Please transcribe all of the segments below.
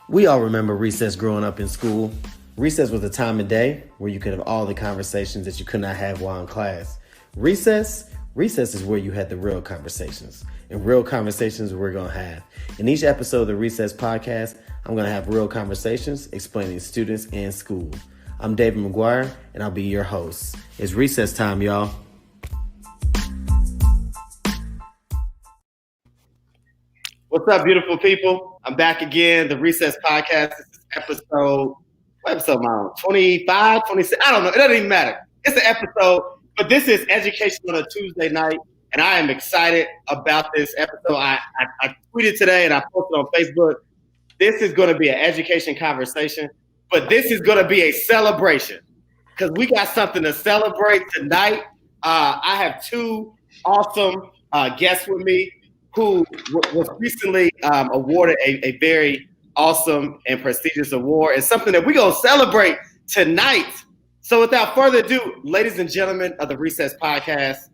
We all remember recess growing up in school. Recess was a time of day where you could have all the conversations that you could not have while in class. Recess is where you had the real conversations. And real conversations we're going to have. In each episode of the Recess podcast, I'm going to have real conversations explaining students and school. I'm David McGuire, and I'll be your host. It's recess time, y'all. What's up, beautiful people? I'm back again, the Recess Podcast. This is episode, what episode am I on? 25, 26? I don't know. It doesn't even matter. It's an episode, but this is Education on a Tuesday night, and I am excited about this episode. I tweeted today, and I posted on Facebook. This is going to be an education conversation, but this is going to be a celebration because we got something to celebrate tonight. I have two awesome guests with me who was recently awarded a very awesome and prestigious award. It's something that we're going to celebrate tonight. So without further ado, ladies and gentlemen of the Recess Podcast,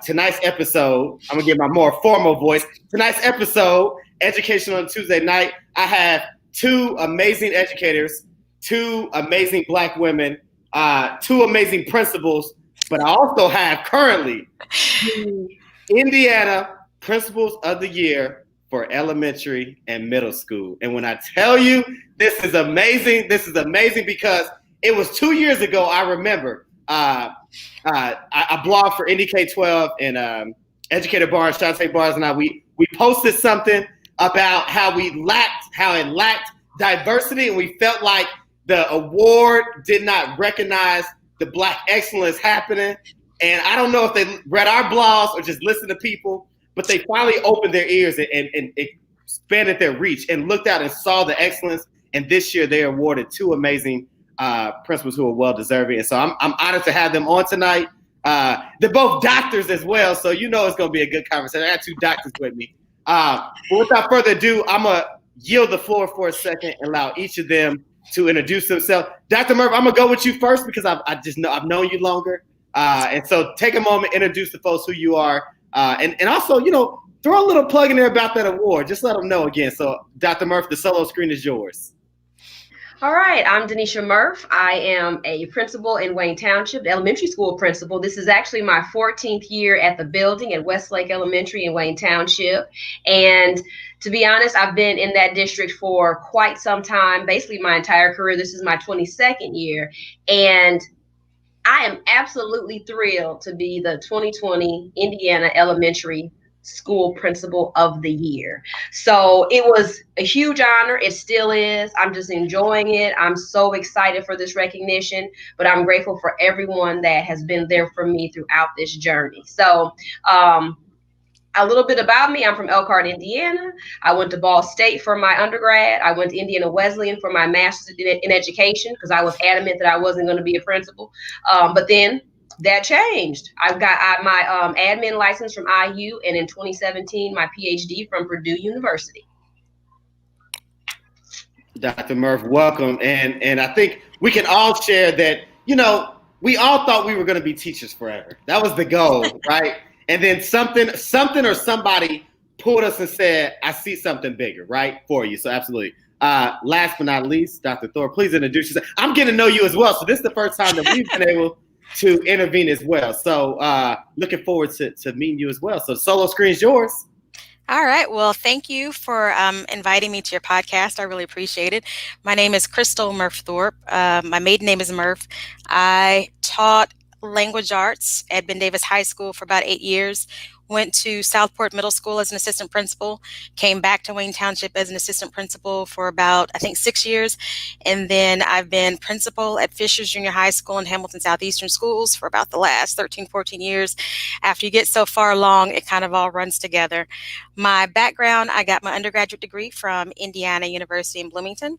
tonight's episode, I'm going to give my more formal voice. Tonight's episode, Education on Tuesday Night, I have two amazing educators, two amazing Black women, two amazing principals, but I also have currently two Indiana Principals of the Year for elementary and middle school. And when I tell you this is amazing because it was 2 years ago, I remember, I blogged for NDK12 and Educator Barnes, Shantae Barnes and I, we posted something about how it lacked diversity, and we felt like the award did not recognize the Black excellence happening. And I don't know if they read our blogs or just listened to people, but they finally opened their ears and expanded their reach and looked out and saw the excellence. And this year they awarded two amazing principals who are well-deserving. And so I'm honored to have them on tonight. They're both doctors as well, so you know it's going to be a good conversation. I got two doctors with me. But without further ado, I'm going to yield the floor for a second and allow each of them to introduce themselves. Dr. Murph, I'm going to go with you first because I've known you longer. And so take a moment, introduce the folks who you are. And also, throw a little plug in there about that award. Just let them know again. So, Dr. Murph, the solo screen is yours. All right. I'm Dennisha Murff. I am a principal in Wayne Township, the elementary school principal. This is actually my 14th year at the building at Westlake Elementary in Wayne Township. And to be honest, I've been in that district for quite some time, basically my entire career. This is my 22nd year. And I am absolutely thrilled to be the 2020 Indiana Elementary School Principal of the Year. So it was a huge honor. It still is. I'm just enjoying it. I'm so excited for this recognition, but I'm grateful for everyone that has been there for me throughout this journey. So, a little bit about me. I'm from Elkhart, Indiana. I went to Ball State for my undergrad. I went to Indiana Wesleyan for my master's in education because I was adamant that I wasn't going to be a principal. But then that changed. I got my admin license from IU, and in 2017, my PhD from Purdue University. Dr. Murph, welcome. And I think we can all share that, we all thought we were going to be teachers forever. That was the goal, right? And then something or somebody pulled us and said, I see something bigger, right, for you. So absolutely. Last but not least, Dr. Thorpe, please introduce yourself. I'm getting to know you as well. So this is the first time that we've been able to intervene as well. So looking forward to meeting you as well. So solo screen's yours. All right. Well, thank you for inviting me to your podcast. I really appreciate it. My name is Crystal Murph Thorpe. My maiden name is Murph. I taught language arts at Ben Davis High School for about 8 years, went to Southport Middle School as an assistant principal, came back to Wayne Township as an assistant principal for about, 6 years. And then I've been principal at Fishers Junior High School and Hamilton Southeastern Schools for about the last 13, 14 years. After you get so far along, it kind of all runs together. My background, I got my undergraduate degree from Indiana University in Bloomington.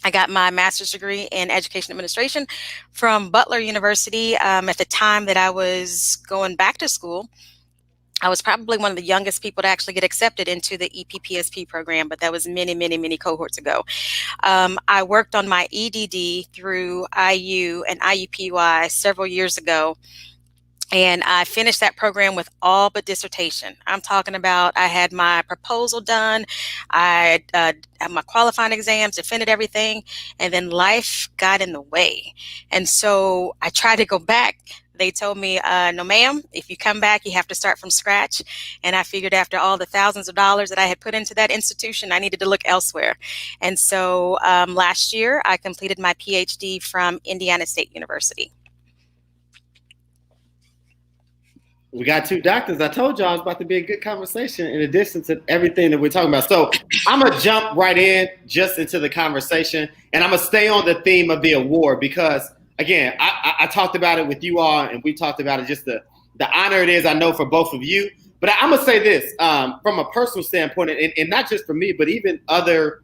I got my master's degree in education administration from Butler University. At the time that I was going back to school, I was probably one of the youngest people to actually get accepted into the EPPSP program, but that was many, many, many cohorts ago. I worked on my EDD through IU and IUPUI several years ago. And I finished that program with all but dissertation. I'm talking about I had my proposal done, I had my qualifying exams, defended everything, and then life got in the way. And so I tried to go back. They told me, no, ma'am, if you come back, you have to start from scratch. And I figured after all the thousands of dollars that I had put into that institution, I needed to look elsewhere. And so last year, I completed my PhD from Indiana State University. We got two doctors. I told y'all it's about to be a good conversation in addition to everything that we're talking about. So I'm going to jump right in just into the conversation, and I'm going to stay on the theme of the award because, again, I talked about it with you all, and we talked about it, just the honor it is, I know, for both of you. But I'm going to say this from a personal standpoint, and not just for me, but even other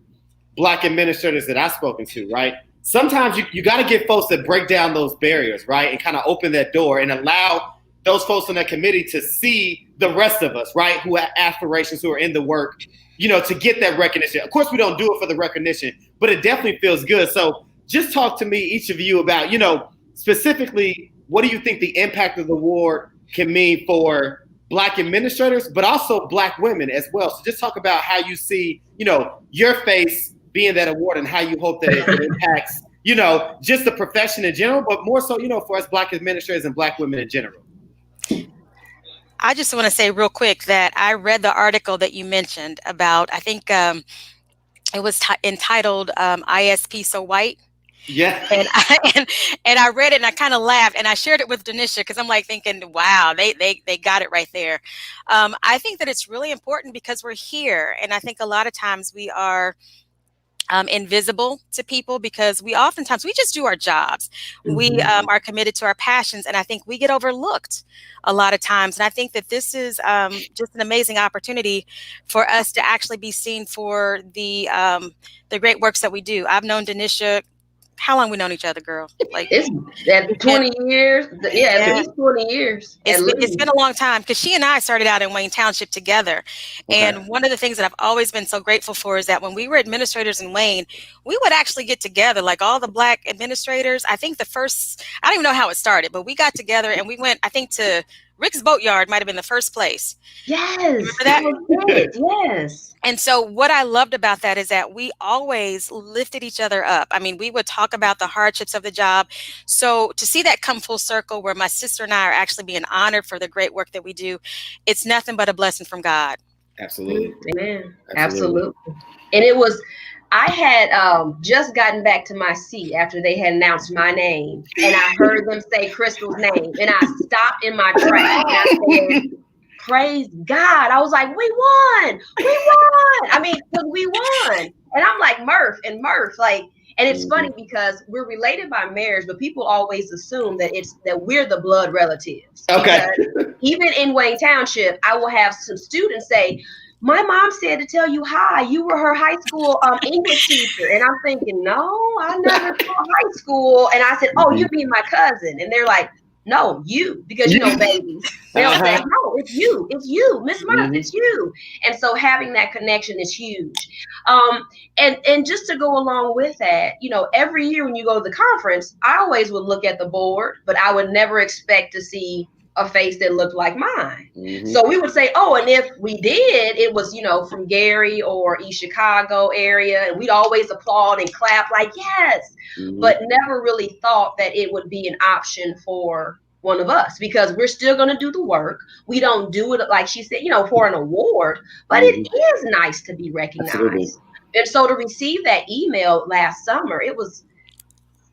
Black administrators that I've spoken to, right? Sometimes you got to get folks that break down those barriers, right, and kind of open that door and allow those folks on that committee to see the rest of us, right, who have aspirations, who are in the work, to get that recognition. Of course, we don't do it for the recognition, but it definitely feels good. So just talk to me, each of you, about, specifically, what do you think the impact of the award can mean for Black administrators, but also Black women as well? So just talk about how you see, your face being that award and how you hope that it impacts, just the profession in general, but more so, for us Black administrators and Black women in general. I just want to say real quick that I read the article that you mentioned about, I think it was entitled ISP So White. Yeah. And I read it and I kind of laughed and I shared it with Dennisha because I'm like thinking, wow, they got it right there. I think that it's really important because we're here. And I think a lot of times we are invisible to people because we just do our jobs. Mm-hmm. We are committed to our passions. And I think we get overlooked a lot of times. And I think that this is just an amazing opportunity for us to actually be seen for the great works that we do. I've known Dennisha. How long we known each other, girl? Like it's at 20 years. Yeah, at least 20 years. It's been a long time because she and I started out in Wayne Township together. Okay. And one of the things that I've always been so grateful for is that when we were administrators in Wayne, we would actually get together, like all the Black administrators. I think I don't even know how it started, but we got together and we went, I think, to Rick's Boatyard might have been the first place. Yes. Remember that? Yes. And so what I loved about that is that we always lifted each other up. I mean, we would talk about the hardships of the job. So to see that come full circle where my sister and I are actually being honored for the great work that we do, it's nothing but a blessing from God. Absolutely. Amen. Absolutely. And I had just gotten back to my seat after they had announced my name, and I heard them say Crystal's name, and I stopped in my tracks and I said, praise God. I was like, we won. I mean, we won. And I'm like, Murph, like, and it's funny because we're related by marriage, but people always assume that we're the blood relatives. Okay. Even in Wayne Township, I will have some students say, my mom said to tell you hi. You were her high school English teacher. And I'm thinking, no, I never taught high school. And I said, oh, you mean my cousin. And they're like, no, you, because babies. They'll say, no, it's you, Miss Murph, it's you. And so having that connection is huge. And just to go along with that, every year when you go to the conference, I always would look at the board, but I would never expect to see a face that looked like mine. Mm-hmm. So we would say, oh, and if we did, it was, from Gary or East Chicago area. And we'd always applaud and clap like, yes, but never really thought that it would be an option for one of us because we're still going to do the work. We don't do it, like she said, for an award, but it is nice to be recognized. Absolutely. And so to receive that email last summer, it was,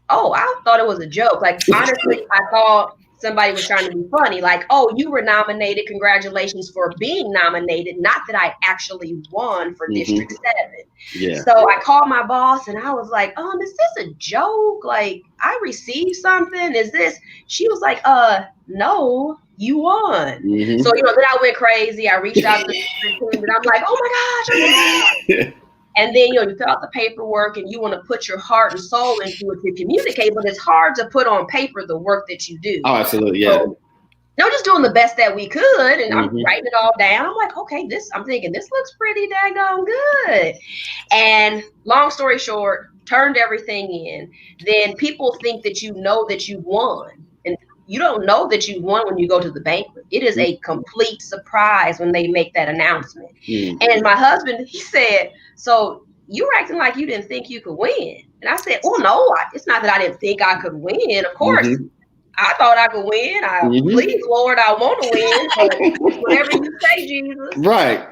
I thought it was a joke. Like, honestly, I thought somebody was trying to be funny, like, oh, you were nominated. Congratulations for being nominated. Not that I actually won for District 7. Yeah. So I called my boss and I was like, is this a joke? Like, I received something. Is this? She was like, no, you won. So, then I went crazy. I reached out to the team and I'm like, oh my gosh. And then, you fill out the paperwork and you want to put your heart and soul into it to communicate, but it's hard to put on paper the work that you do. Oh, absolutely. Yeah. So, just doing the best that we could. And I'm writing it all down. I'm like, okay, I'm thinking this looks pretty daggone good. And long story short, turned everything in. Then people think that that you won. And you don't know that you won when you go to the banquet. It is a complete surprise when they make that announcement. And my husband, he said, so you were acting like you didn't think you could win. And I said, well, no, it's not that I didn't think I could win. Of course, I thought I could win. Please, Lord, I want to win. But whatever you say, Jesus. Right.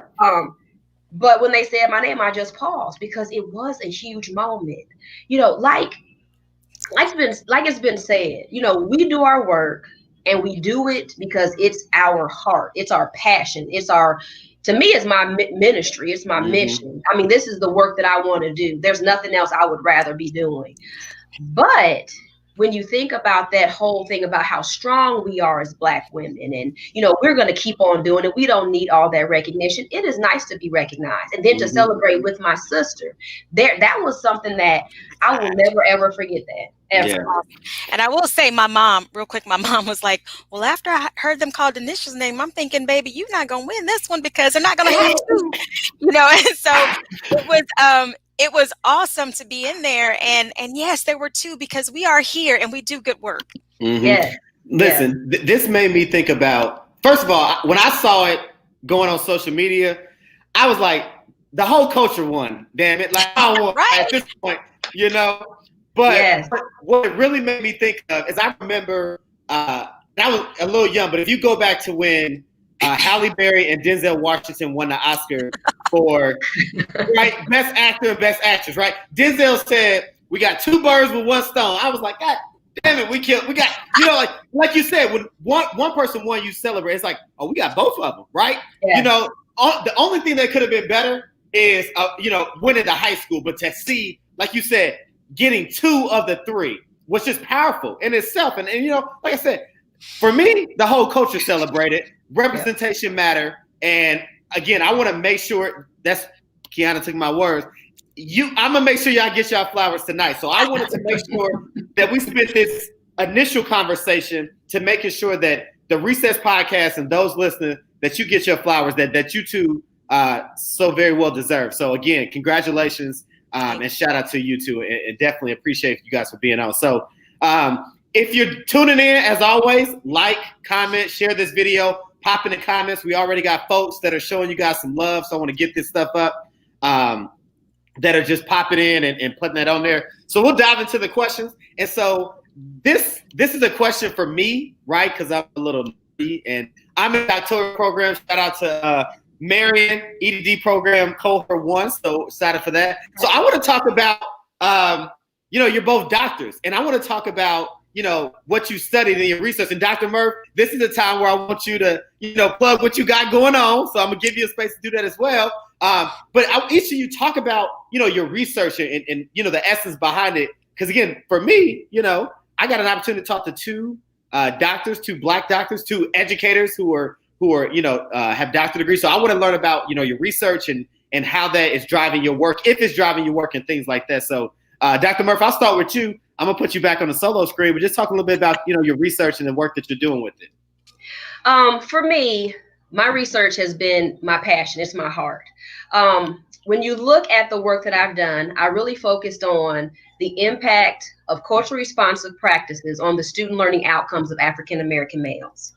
But when they said my name, I just paused because it was a huge moment. You know, like it's been said, you know, we do our work and we do it because it's our heart. It's our passion. To me, it's my ministry. It's my mission. I mean, this is the work that I want to do. There's nothing else I would rather be doing. But when you think about that whole thing about how strong we are as Black women, and, you know, we're going to keep on doing it. We don't need all that recognition. It is nice to be recognized. And then to celebrate with my sister, that was something that I will never, ever forget that. Ever. Yeah. And I will say, my mom was like, well, after I heard them call Denisha's name, I'm thinking, baby, you're not going to win this one because they're not going to have two, you know? And so it was awesome to be in there. And yes, there were two because we are here and we do good work. Yeah. Listen, this made me think about, first of all, when I saw it going on social media, I was like, the whole culture won, damn it. Like, I don't want at this point, you know? But what it really made me think of is I remember, I was a little young, but if you go back to when Halle Berry and Denzel Washington won the Oscar for Best Actor and Best Actress, right? Denzel said, we got two birds with one stone. I was like, God damn it, we got, you know, like you said, when one person won, you celebrate. It's like, oh, we got both of them, right? Yeah. You know, the only thing that could have been better is, you know, winning the high school, but to see, like you said, getting two of the three was just powerful in itself. And you know, like I said, for me, the whole culture celebrated. Representation matter. And again, I want to make sure that's Kiana took my words. I'm gonna make sure y'all get y'all flowers tonight. So I wanted to make sure that we spent this initial conversation to making sure that the Recess podcast and those listening, that you get your flowers that you two so very well deserve. So again, congratulations. And shout out to you too, and definitely appreciate you guys for being on. So if you're tuning in, as always, like, comment, share this video, pop in the comments. We already got folks that are showing you guys some love, so I want to get this stuff up that are just popping in and putting that on there. So we'll dive into the questions. And so this is a question for me, right? Because I'm a little nerdy, and I'm in the doctoral program. Shout out to Marion, EDD program, cohort 1. So excited for that. So I want to talk about, you know, you're both doctors, and I want to talk about, you know, what you studied in your research. And Dr. Murph, this is a time where I want you to, you know, plug what you got going on. So I'm gonna give you a space to do that as well. But each of you talk about, you know, your research and you know, the essence behind it. Because again, for me, you know, I got an opportunity to talk to two doctors, two Black doctors, two educators who are you know, have doctorate degrees. So I want to learn about, you know, your research and how that is driving your work, if it's driving your work and things like that. So Dr. Murph, I'll start with you. I'm gonna put you back on the solo screen, but just talk a little bit about, you know, your research and the work that you're doing with it. For me, my research has been my passion. It's my heart. When you look at the work that I've done, I really focused on the impact of culturally responsive practices on the student learning outcomes of African American males.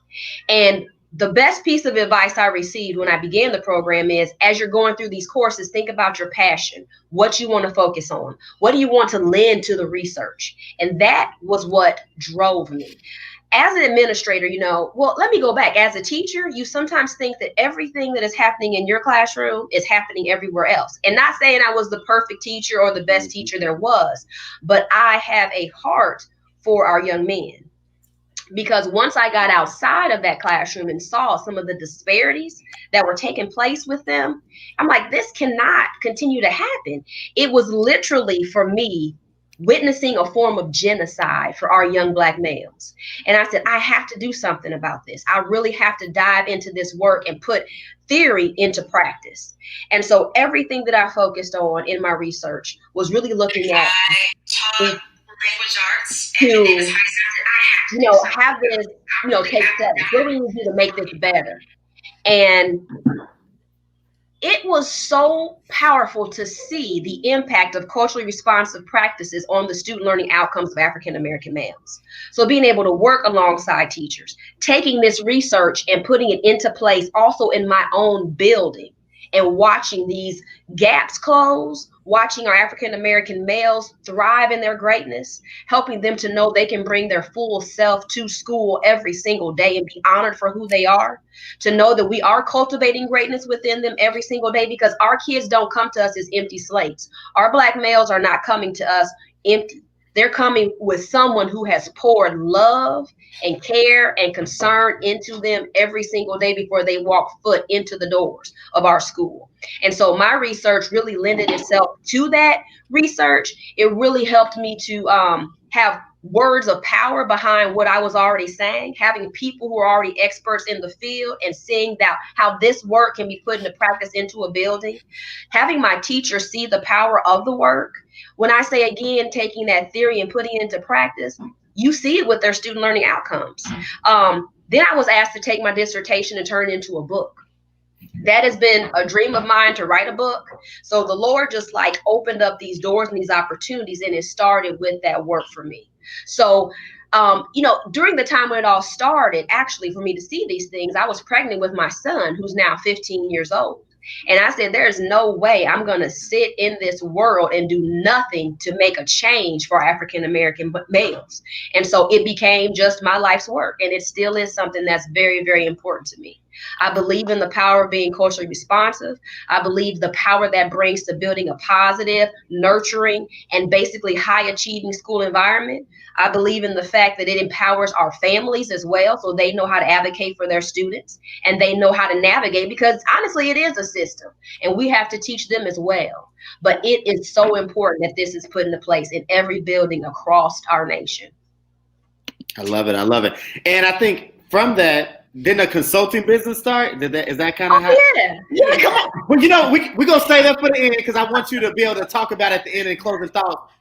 And the best piece of advice I received when I began the program is, as you're going through these courses, think about your passion, what you want to focus on, what do you want to lend to the research? And that was what drove me. As an administrator, you know, well, let me go back. As a teacher, you sometimes think that everything that is happening in your classroom is happening everywhere else. And not saying I was the perfect teacher or the best teacher there was, but I have a heart for our young men. Because once I got outside of that classroom and saw some of the disparities that were taking place with them, I'm like, this cannot continue to happen. It was literally, for me, witnessing a form of genocide for our young Black males. And I said, I have to do something about this. I really have to dive into this work and put theory into practice. And so everything that I focused on in my research was really looking at language arts to, you know, have this, you know, take steps. What do we do to make this better? And it was so powerful to see the impact of culturally responsive practices on the student learning outcomes of African American males. So being able to work alongside teachers, taking this research and putting it into place also in my own building, and watching these gaps close, watching our African American males thrive in their greatness, helping them to know they can bring their full self to school every single day and be honored for who they are, to know that we are cultivating greatness within them every single day, because our kids don't come to us as empty slates. Our Black males are not coming to us empty. They're coming with someone who has poured love and care and concern into them every single day before they walk foot into the doors of our school. And so my research really lended itself to that research. It really helped me to have words of power behind what I was already saying, having people who are already experts in the field and seeing that how this work can be put into practice into a building, having my teachers see the power of the work. When I say, again, taking that theory and putting it into practice, you see it with their student learning outcomes. Then I was asked to take my dissertation and turn it into a book. That has been a dream of mine, to write a book. So the Lord just like opened up these doors and these opportunities, and it started with that work for me. So, during the time when it all started, actually, for me to see these things, I was pregnant with my son, who's now 15 years old. And I said, there's no way I'm going to sit in this world and do nothing to make a change for African American males. And so it became just my life's work. And it still is something that's very, very important to me. I believe in the power of being culturally responsive. I believe the power that brings to building a positive, nurturing, and basically high achieving school environment. I believe in the fact that it empowers our families as well, so they know how to advocate for their students and they know how to navigate, because honestly, it is a system and we have to teach them as well. But it is so important that this is put into place in every building across our nation. I love it. I love it. And I think from that, didn't a consulting business start? Is that kind of how? Yeah, come on. Well, we're going to stay there for the end, because I want you to be able to talk about at the end and closing thoughts,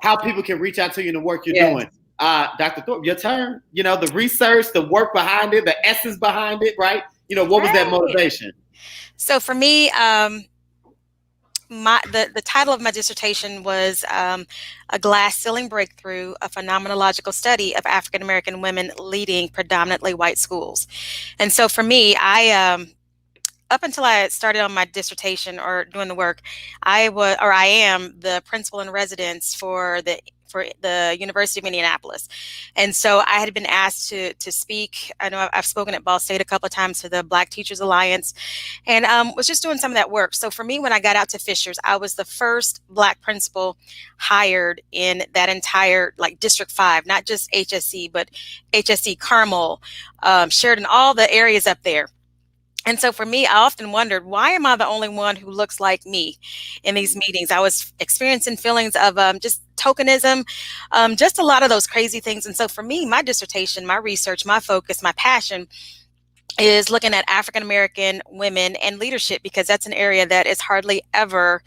how people can reach out to you and the work you're doing. Dr. Thorpe, your turn. The research, the work behind it, the essence behind it, right? What was that motivation? So for me, the title of my dissertation was A Glass Ceiling Breakthrough, a phenomenological study of African American women leading predominantly white schools. And so for me, I up until I started on my dissertation or doing the work, I am the principal in residence for the University of Indianapolis. And so I had been asked to speak. I know I've spoken at Ball State a couple of times to the Black Teachers Alliance, and was just doing some of that work. So for me, when I got out to Fishers, I was the first Black principal hired in that entire District 5, not just HSC, but HSC, Carmel, Sheridan, all the areas up there. And so for me, I often wondered, why am I the only one who looks like me in these meetings? I was experiencing feelings of just tokenism, just a lot of those crazy things. And so for me, my dissertation, my research, my focus, my passion is looking at African American women and leadership, because that's an area that is hardly ever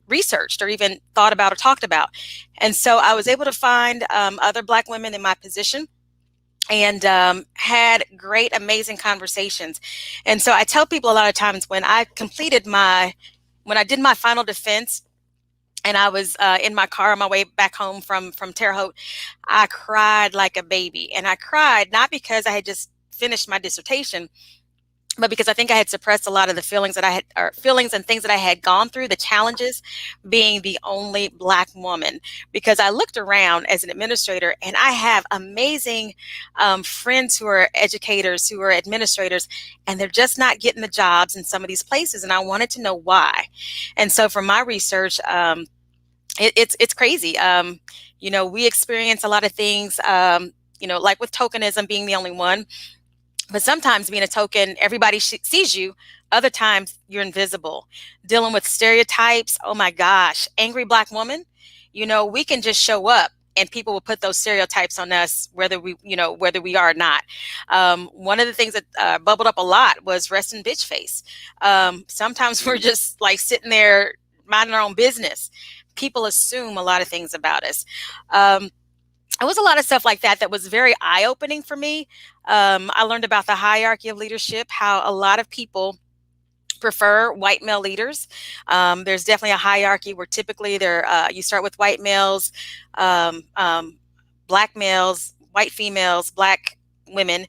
researched or even thought about or talked about. And so I was able to find other Black women in my position, and had great, amazing conversations. And so I tell people a lot of times when I did my final defense, and I was in my car on my way back home from Terre Haute, I cried like a baby. And I cried not because I had just finished my dissertation, but because I think I had suppressed a lot of the feelings and things that I had gone through, the challenges being the only Black woman. Because I looked around as an administrator, and I have amazing friends who are educators, who are administrators, and they're just not getting the jobs in some of these places. And I wanted to know why. And so for my research, it's crazy. We experience a lot of things, like with tokenism being the only one. But sometimes being a token, everybody sees you. Other times you're invisible. Dealing with stereotypes. Oh my gosh, angry Black woman. We can just show up and people will put those stereotypes on us, whether we are or not. One of the things that bubbled up a lot was resting bitch face. Sometimes we're just sitting there minding our own business. People assume a lot of things about us. It was a lot of stuff like that was very eye-opening for me. I learned about the hierarchy of leadership, how a lot of people prefer white male leaders. There's definitely a hierarchy where typically you start with white males, black males, white females, black women.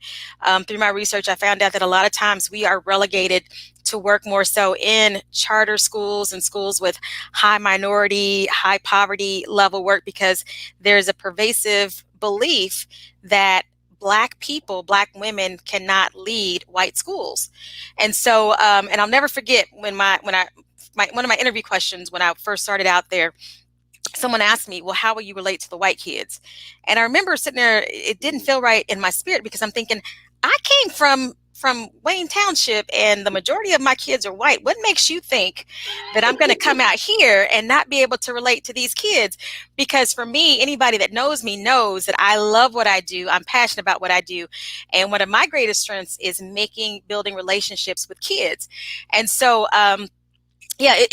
Through my research, I found out that a lot of times we are relegated to work more so in charter schools and schools with high minority, high poverty level work, because there's a pervasive belief that Black people, Black women cannot lead white schools. And so, and I'll never forget when one of my interview questions when I first started out there, someone asked me, well, how will you relate to the white kids? And I remember sitting there, it didn't feel right in my spirit, because I'm thinking, I came from Wayne Township and the majority of my kids are white. What makes you think that I'm going to come out here and not be able to relate to these kids? Because for me, anybody that knows me knows that I love what I do. I'm passionate about what I do. And one of my greatest strengths is building relationships with kids. And so, yeah,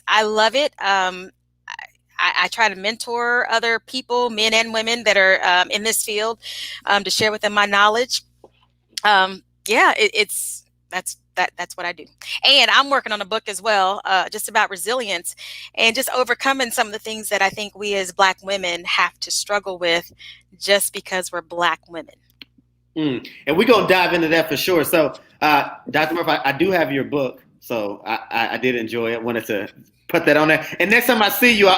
I love it. I try to mentor other people, men and women that are in this field, to share with them my knowledge. That's what I do. And I'm working on a book as well, just about resilience and just overcoming some of the things that I think we as Black women have to struggle with just because we're Black women. And we're going to dive into that for sure. So, Dr. Murph, I do have your book, so I did enjoy it. Wanted to put that on there. And next time I see you,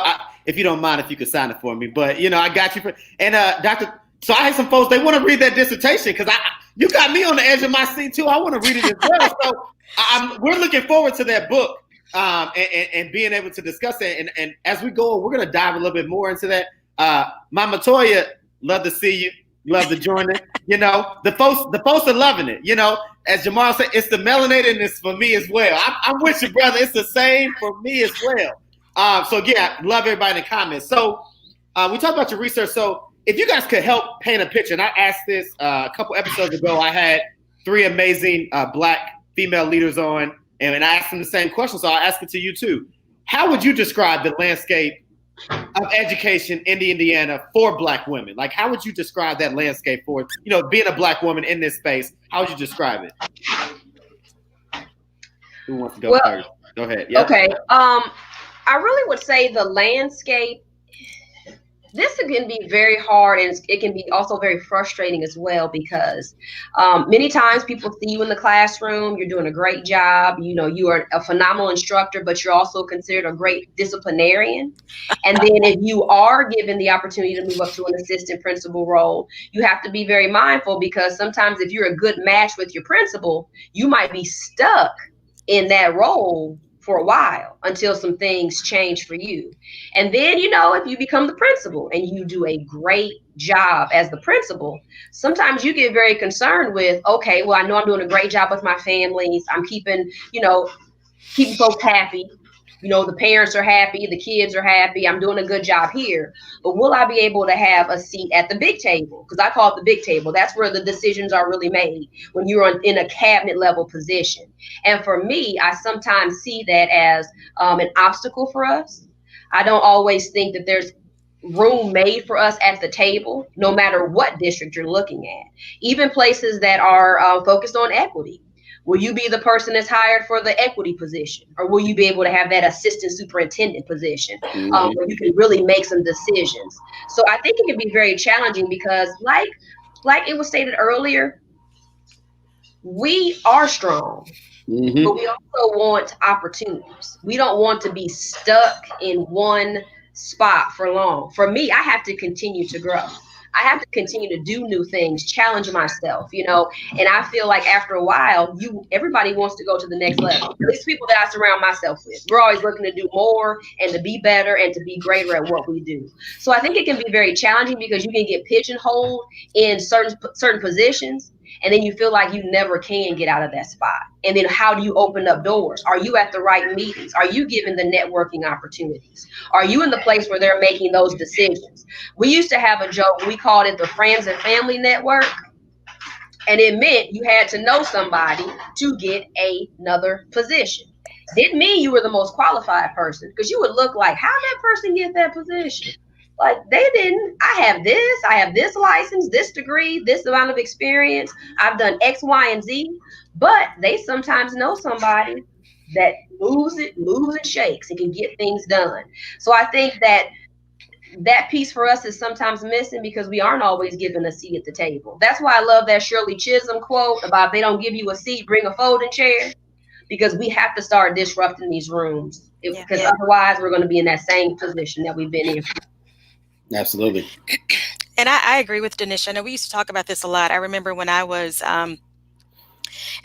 if you don't mind, if you could sign it for me. But, I got you. Dr. So I had some folks, they want to read that dissertation because you got me on the edge of my seat too. I want to read it as well. So we're looking forward to that book and being able to discuss it. And as we go, we're going to dive a little bit more into that. Mama Toya, love to see you. Love to join it. The folks are loving it. As Jamal said, it's the melanatedness for me as well. I'm with you, brother. It's the same for me as well. So yeah, love everybody in the comments. So we talked about your research. So if you guys could help paint a picture, and I asked this a couple episodes ago, I had 3 amazing Black female leaders on, and I asked them the same question, so I'll ask it to you too. How would you describe the landscape of education in Indiana for Black women? Like, how would you describe that landscape for, being a Black woman in this space? How would you describe it? Who wants to go first? Go ahead. Yep. Okay. I really would say the landscape, this can be very hard, and it can be also very frustrating as well, because many times people see you in the classroom, you're doing a great job, you are a phenomenal instructor, but you're also considered a great disciplinarian. And then if you are given the opportunity to move up to an assistant principal role, you have to be very mindful, because sometimes if you're a good match with your principal, you might be stuck in that role for a while until some things change for you. And then, if you become the principal and you do a great job as the principal, sometimes you get very concerned with, okay, well, I know I'm doing a great job with my families. I'm keeping folks happy. The parents are happy, the kids are happy. I'm doing a good job here. But will I be able to have a seat at the big table? Because I call it the big table. That's where the decisions are really made, when you're in a cabinet level position. And for me, I sometimes see that as an obstacle for us. I don't always think that there's room made for us at the table, no matter what district you're looking at. Even places that are focused on equity. Will you be the person that's hired for the equity position? Or will you be able to have that assistant superintendent position where you can really make some decisions? So I think it can be very challenging, because like it was stated earlier, we are strong, but we also want opportunities. We don't want to be stuck in one spot for long. For me, I have to continue to grow. I have to continue to do new things, challenge myself, and I feel like after a while, everybody wants to go to the next level. At least people that I surround myself with. We're always looking to do more and to be better and to be greater at what we do. So I think it can be very challenging, because you can get pigeonholed in certain positions, and then you feel like you never can get out of that spot. And then how do you open up doors? Are you at the right meetings? Are you given the networking opportunities? Are you in the place where they're making those decisions? We used to have a joke, we called it the friends and family network. And it meant you had to know somebody to get another position. Didn't mean you were the most qualified person, because you would look like, how did that person get that position? Like, they didn't. I have this license, this degree, this amount of experience. I've done X, Y, and Z. But they sometimes know somebody that moves and shakes and can get things done. So I think that piece for us is sometimes missing because we aren't always given a seat at the table. That's why I love that Shirley Chisholm quote about, if they don't give you a seat, bring a folding chair, because we have to start disrupting these rooms, because otherwise we're going to be in that same position that we've been in. Absolutely. And I agree with Dennisha. I know we used to talk about this a lot. I remember when I was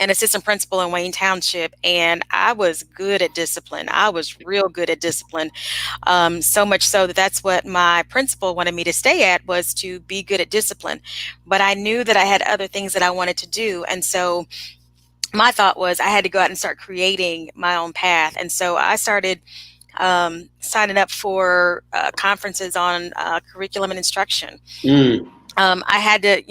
an assistant principal in Wayne Township, and I was good at discipline. I was real good at discipline. So much so that that's what my principal wanted me to stay at, was to be good at discipline. But I knew that I had other things that I wanted to do. And so my thought was I had to go out and start creating my own path. And so I started signing up for conferences on curriculum and instruction. I had to,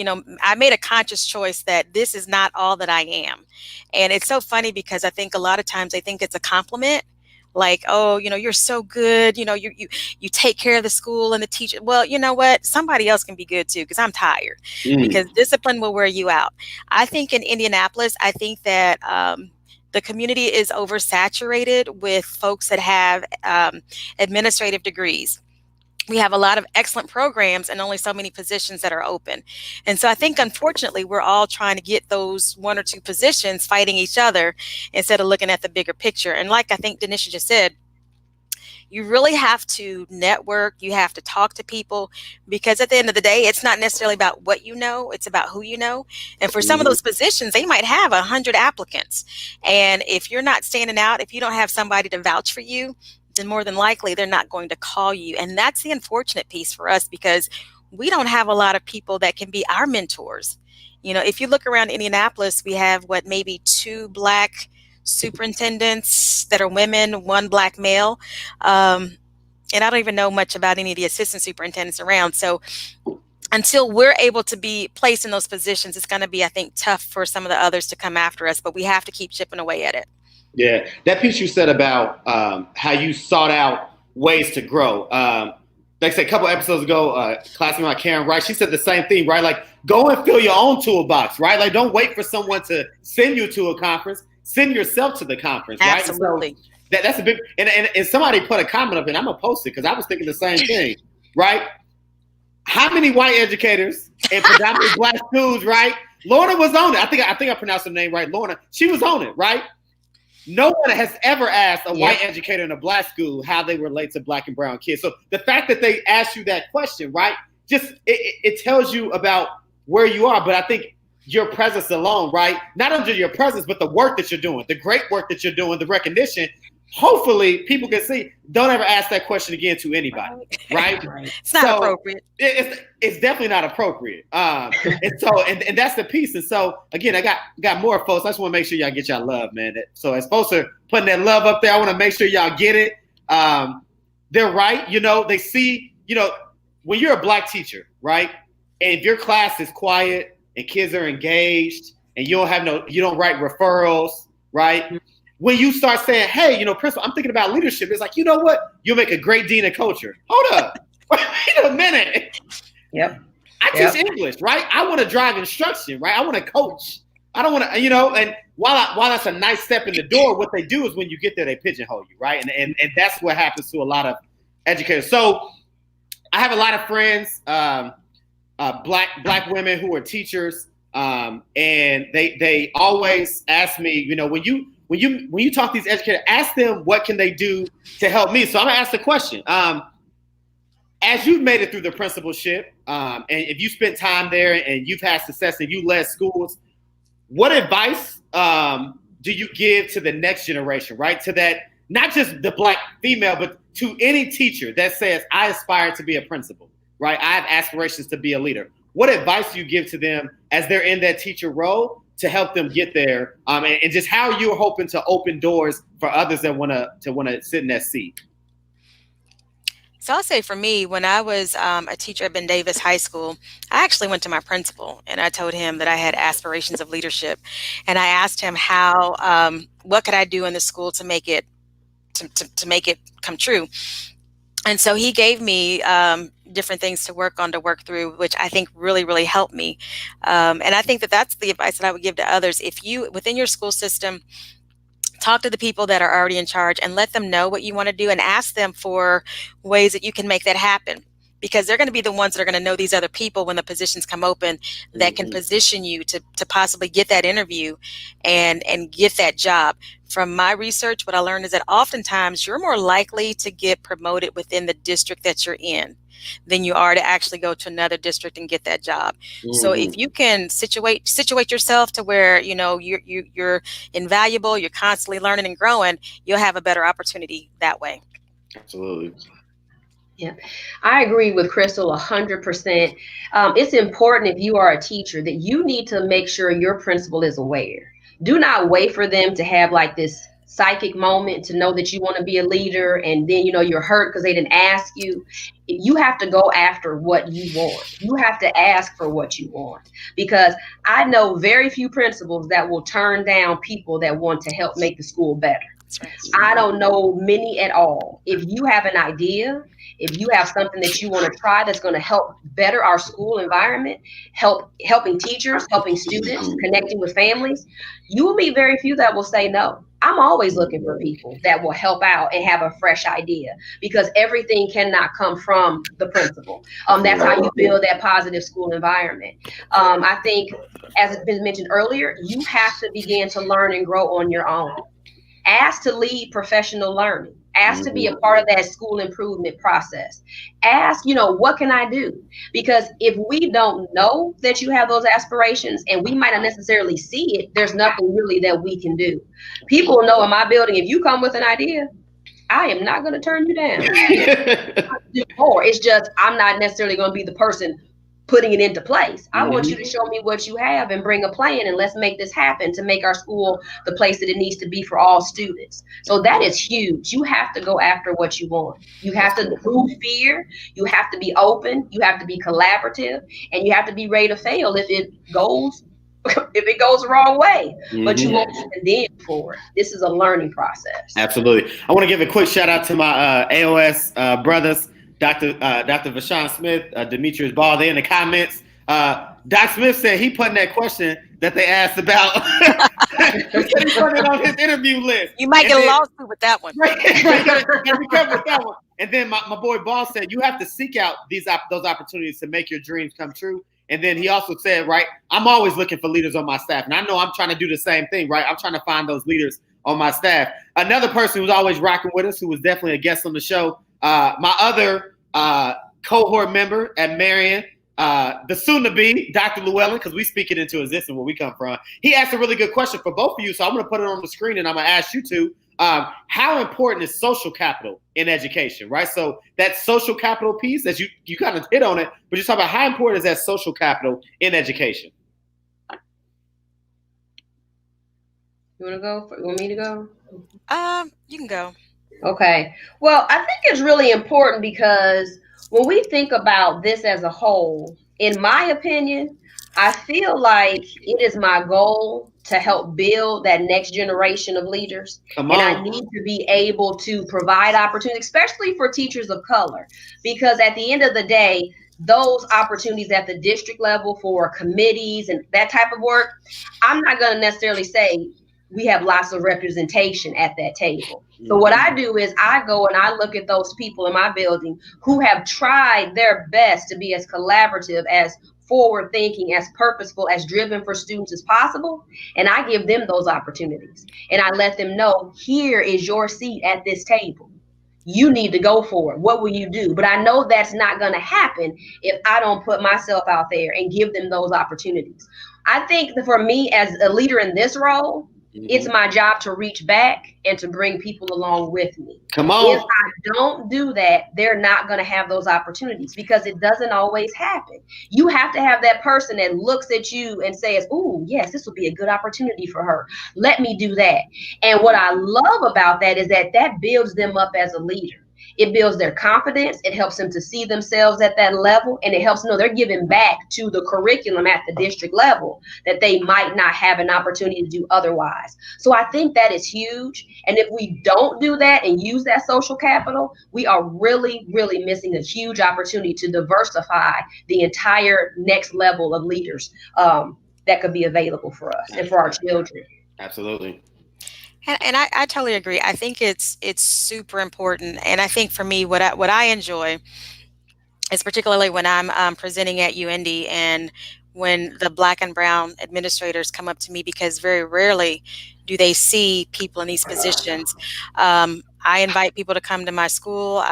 I made a conscious choice that this is not all that I am. And it's so funny because I think a lot of times they think it's a compliment. Like, oh, you're so good. You take care of the school and the teacher. Well, you know what? Somebody else can be good too, because I'm tired. Because discipline will wear you out. I think in Indianapolis, I think that the community is oversaturated with folks that have administrative degrees. We have a lot of excellent programs and only so many positions that are open. And so I think, unfortunately, we're all trying to get those one or two positions, fighting each other instead of looking at the bigger picture. And like I think Dennisha just said, you really have to network. You have to talk to people, because at the end of the day, it's not necessarily about what you know, it's about who you know. And for some of those positions, they might have 100 applicants. And if you're not standing out, if you don't have somebody to vouch for you, then more than likely they're not going to call you. And that's the unfortunate piece for us, because we don't have a lot of people that can be our mentors. If you look around Indianapolis, we have maybe 2 Black superintendents that are women, 1 Black male. And I don't even know much about any of the assistant superintendents around. So until we're able to be placed in those positions, it's going to be, I think, tough for some of the others to come after us, but we have to keep chipping away at it. Yeah, that piece you said about how you sought out ways to grow. Like I said, a couple episodes ago, classmate like Karen Wright, she said the same thing, right? Like, go and fill your own toolbox, right? Like, don't wait for someone to send you to a conference. Send yourself to the conference, right? Absolutely. So that's a big, and somebody put a comment up, and I'm going to post it because I was thinking the same thing, right? How many white educators in predominantly Black schools, right? Lorna was on it. I think I pronounced her name right, Lorna. She was on it, right? No one has ever asked a white educator in a Black school how they relate to Black and brown kids. So the fact that they asked you that question, right, just it tells you about where you are. But I think your presence alone, right, not only your presence, but the work that you're doing, the great work that you're doing, the recognition, hopefully people can see. Don't ever ask that question again to anybody, right? It's not appropriate. It's definitely not appropriate. And that's the piece. And so again, I got more folks. I just want to make sure y'all get y'all love, man. So as folks are putting that love up there, I want to make sure y'all get it. They're right. They see, when you're a Black teacher, right, and if your class is quiet and kids are engaged and you don't write referrals, right? When you start saying, hey, principal, I'm thinking about leadership, it's like, you know what? You'll make a great dean of culture. Hold up. Wait a minute. Yep. I teach English, right? I want to drive instruction, right? I want to coach. I don't want to, and while that's a nice step in the door, what they do is when you get there, they pigeonhole you, right? And that's what happens to a lot of educators. So I have a lot of friends, Black women who are teachers, and they always ask me, when you talk to these educators, ask them what can they do to help me. So I'm gonna ask the question. As you've made it through the principalship, and if you spent time there and you've had success and you led schools, what advice do you give to the next generation, right? To that, not just the Black female, but to any teacher that says, I aspire to be a principal, right? I have aspirations to be a leader. What advice do you give to them as they're in that teacher role to help them get there, and just how you're hoping to open doors for others that want to sit in that seat? So I'll say for me, when I was a teacher at Ben Davis High School, I actually went to my principal and I told him that I had aspirations of leadership, and I asked him what could I do in the school to make it to make it come true. And so he gave me different things to work through, which I think really, really helped me. And I think that that's the advice that I would give to others. If you, within your school system, talk to the people that are already in charge and let them know what you want to do and ask them for ways that you can make that happen. Because they're going to be the ones that are going to know these other people when the positions come open that can position you to possibly get that interview and get that job. From my research, what I learned is that oftentimes you're more likely to get promoted within the district that you're in than you are to actually go to another district and get that job. So if you can situate yourself to where, you know, you're invaluable, you're constantly learning and growing, you'll have a better opportunity that way. Absolutely. Yeah, I agree with Crystal 100%. It's important if you are a teacher that you need to make sure your principal is aware. Do not wait for them to have like this psychic moment to know that you want to be a leader, and then, you know, you're hurt because they didn't ask you. You have to go after what you want. You have to ask for what you want, because I know very few principals that will turn down people that want to help make the school better. I don't know many at all. If you have an idea, if you have something that you want to try that's going to help better our school environment, helping teachers, helping students, connecting with families, you will meet very few that will say no. I'm always looking for people that will help out and have a fresh idea, because everything cannot come from the principal. That's how you build that positive school environment. I think, as has been mentioned earlier, you have to begin to learn and grow on your own. Ask to lead professional learning. Ask to be a part of that school improvement process. Ask, you know, what can I do? Because if we don't know that you have those aspirations, and we might not necessarily see it, there's nothing really that we can do. People know in my building, if you come with an idea, I am not going to turn you down. Or it's just, I'm not necessarily going to be the person putting it into place. I want you to show me what you have and bring a plan, and let's make this happen to make our school the place that it needs to be for all students. So that is huge. You have to go after what you want. You have to remove fear. You have to be open. You have to be collaborative, and you have to be ready to fail if it goes the wrong way. But you won't be condemned for it. This is a learning process. Absolutely. I want to give a quick shout out to my AOS brothers. Dr. Vashawn Smith, Demetrius Ball, they in the comments. Doc Smith said he put in that question that they asked about. He put it on his interview list. You might get a lawsuit with that one. Right. Be careful with that one. And then my boy Ball said you have to seek out those opportunities to make your dreams come true. And then he also said, right, I'm always looking for leaders on my staff. And I know I'm trying to do the same thing, right? I'm trying to find those leaders on my staff. Another person who's always rocking with us, who was definitely a guest on the show, my other cohort member at Marion, the soon-to-be Dr. Llewellyn, because we speak it into existence where we come from. He asked a really good question for both of you, so I'm going to put it on the screen, and I'm going to ask you two, how important is social capital in education, right? So that social capital piece, as you kind of hit on it, but just talk about how important is that social capital in education? You want to go? You want me to go? You can go. Okay. Well, I think it's really important, because when we think about this as a whole, in my opinion, I feel like it is my goal to help build that next generation of leaders. And I need to be able to provide opportunities, especially for teachers of color, because at the end of the day, those opportunities at the district level for committees and that type of work, I'm not going to necessarily say we have lots of representation at that table. So what I do is I go and I look at those people in my building who have tried their best to be as collaborative, as forward thinking, as purposeful, as driven for students as possible. And I give them those opportunities. And I let them know, here is your seat at this table. You need to go for it. What will you do? But I know that's not going to happen if I don't put myself out there and give them those opportunities. I think that for me as a leader in this role, it's my job to reach back and to bring people along with me. Come on. If I don't do that, they're not going to have those opportunities, because it doesn't always happen. You have to have that person that looks at you and says, "Ooh, yes, this will be a good opportunity for her. Let me do that." And what I love about that is that builds them up as a leader. It builds their confidence. It helps them to see themselves at that level, and it helps them know they're giving back to the curriculum at the district level that they might not have an opportunity to do otherwise. So I think that is huge. And if we don't do that and use that social capital, we are really, really missing a huge opportunity to diversify the entire next level of leaders that could be available for us and for our children. Absolutely. And I totally agree. I think it's super important. And I think for me, what I enjoy is particularly when I'm presenting at UIndy and when the Black and brown administrators come up to me, because very rarely do they see people in these positions. I invite people to come to my school.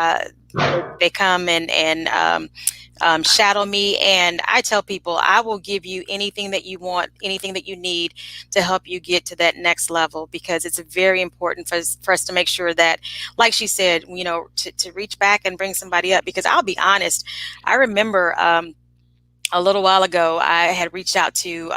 They come and shadow me, and I tell people I will give you anything that you want, anything that you need to help you get to that next level, because it's very important for us to make sure that, like she said, to reach back and bring somebody up. Because I'll be honest, I remember a little while ago I had reached out to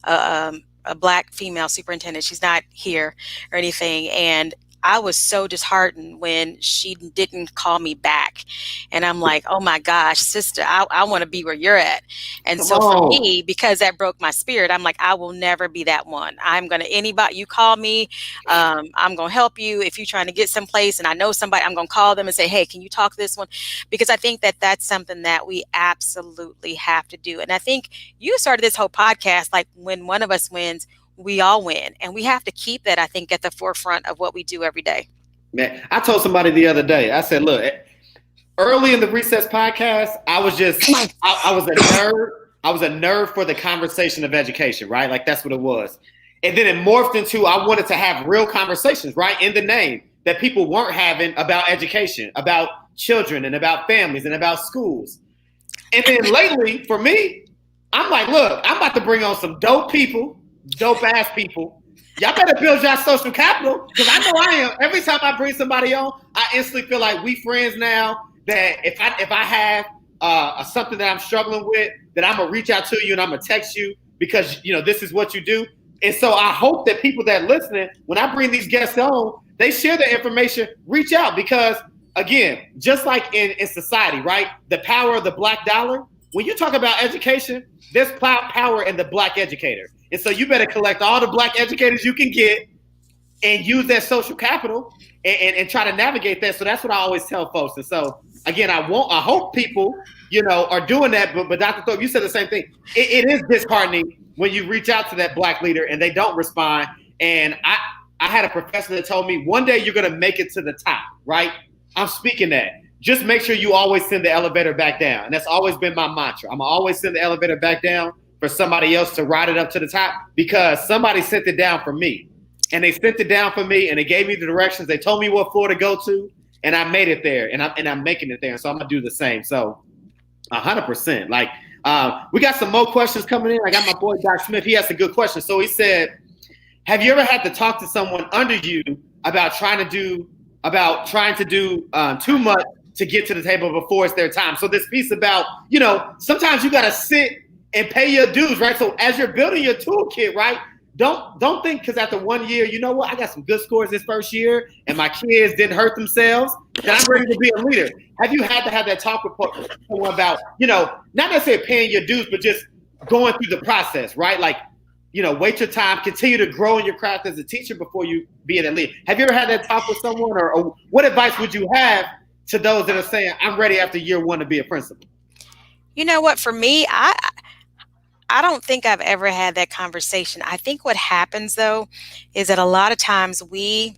a Black female superintendent. She's not here or anything, and I was so disheartened when she didn't call me back. And I'm like, oh my gosh, sister, I want to be where you're at. And so for me, because that broke my spirit, I'm like, I will never be that one. Anybody, you call me, I'm going to help you. If you're trying to get someplace and I know somebody, I'm going to call them and say, hey, can you talk this one? Because I think that that's something that we absolutely have to do. And I think you started this whole podcast, like when one of us wins, we all win. And we have to keep that, I think, at the forefront of what we do every day. Man, I told somebody the other day, I said, look, early in the Recess podcast, I was a nerd. I was a nerd for the conversation of education, right? Like that's what it was. And then it morphed into, I wanted to have real conversations, right? In the name that people weren't having about education, about children and about families and about schools. And then lately for me, I'm like, look, I'm about to bring on some dope people, dope ass people. Y'all better build your social capital, because I know I am. Every time I bring somebody on, I instantly feel like we friends now. That if I have something that I'm struggling with, that I'm gonna reach out to you and I'm gonna text you, because this is what you do. And so I hope that people that are listening, when I bring these guests on, they share their information, reach out, because again, just like in society, right? The power of the Black dollar. When you talk about education, there's power in the Black educator. And so you better collect all the Black educators you can get and use that social capital and try to navigate that. So that's what I always tell folks. And so again, I hope people, are doing that. But Dr. Thorpe, you said the same thing. It is disheartening when you reach out to that Black leader and they don't respond. And I had a professor that told me, one day you're going to make it to the top, right? I'm speaking that. Just make sure you always send the elevator back down. And that's always been my mantra. I'm going to always send the elevator back down for somebody else to ride it up to the top, because somebody sent it down for me. And they sent it down for me, and they gave me the directions. They told me what floor to go to, and I made it there, and I'm making it there. And so I'm going to do the same. So 100%. Like, we got some more questions coming in. I got my boy, Dr. Smith. He has a good question. So he said, have you ever had to talk to someone under you about trying to do too much to get to the table before it's their time? So this piece about, sometimes you got to sit and pay your dues, right? So as you're building your toolkit, right, don't think because after 1 year, you know what, I got some good scores this first year and my kids didn't hurt themselves, that I'm ready to be a leader. Have you had to have that talk with someone about, not necessarily paying your dues, but just going through the process, right? Like, wait your time, continue to grow in your craft as a teacher before you be a leader. Have you ever had that talk with someone, or what advice would you have to those that are saying, I'm ready after year one to be a principal? You know what, for me, I don't think I've ever had that conversation. I think what happens though is that a lot of times we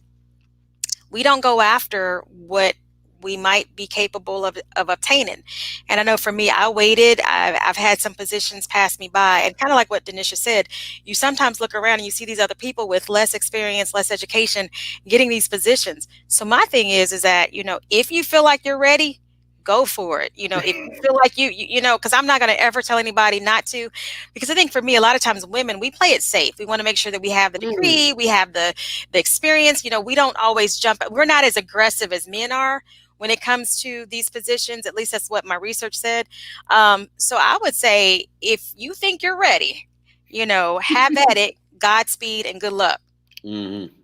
don't go after what we might be capable of obtaining. And I know for me, I waited. I've had some positions pass me by, and kind of like what Dennisha said, you sometimes look around and you see these other people with less experience, less education, getting these positions. So my thing is that, if you feel like you're ready, go for it. If you feel like because I'm not going to ever tell anybody not to, because I think for me, a lot of times women, we play it safe. We want to make sure that we have the degree, we have the experience. We don't always jump. We're not as aggressive as men are when it comes to these positions. At least that's what my research said. So I would say, if you think you're ready, have at it, Godspeed and good luck. Mm-hmm.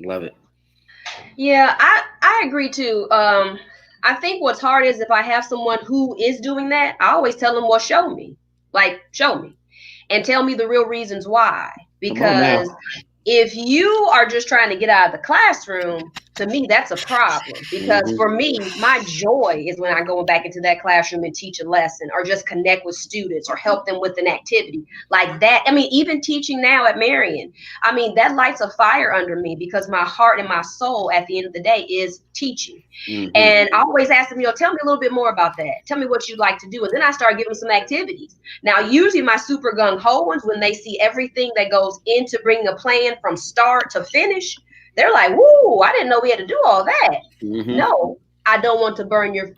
Love it. Yeah, I agree too. I think what's hard is if I have someone who is doing that, I always tell them, well, show me, and tell me the real reasons why. Because if you are just trying to get out of the classroom, to me, that's a problem, because for me, my joy is when I go back into that classroom and teach a lesson or just connect with students or help them with an activity like that. I mean, even teaching now at Marion, I mean, that lights a fire under me because my heart and my soul at the end of the day is teaching. And I always ask them, tell me a little bit more about that. Tell me what you'd like to do. And then I start giving them some activities. Now, usually my super gung-ho ones, when they see everything that goes into bringing a plan from start to finish, they're like, woo, I didn't know we had to do all that. No, I don't want to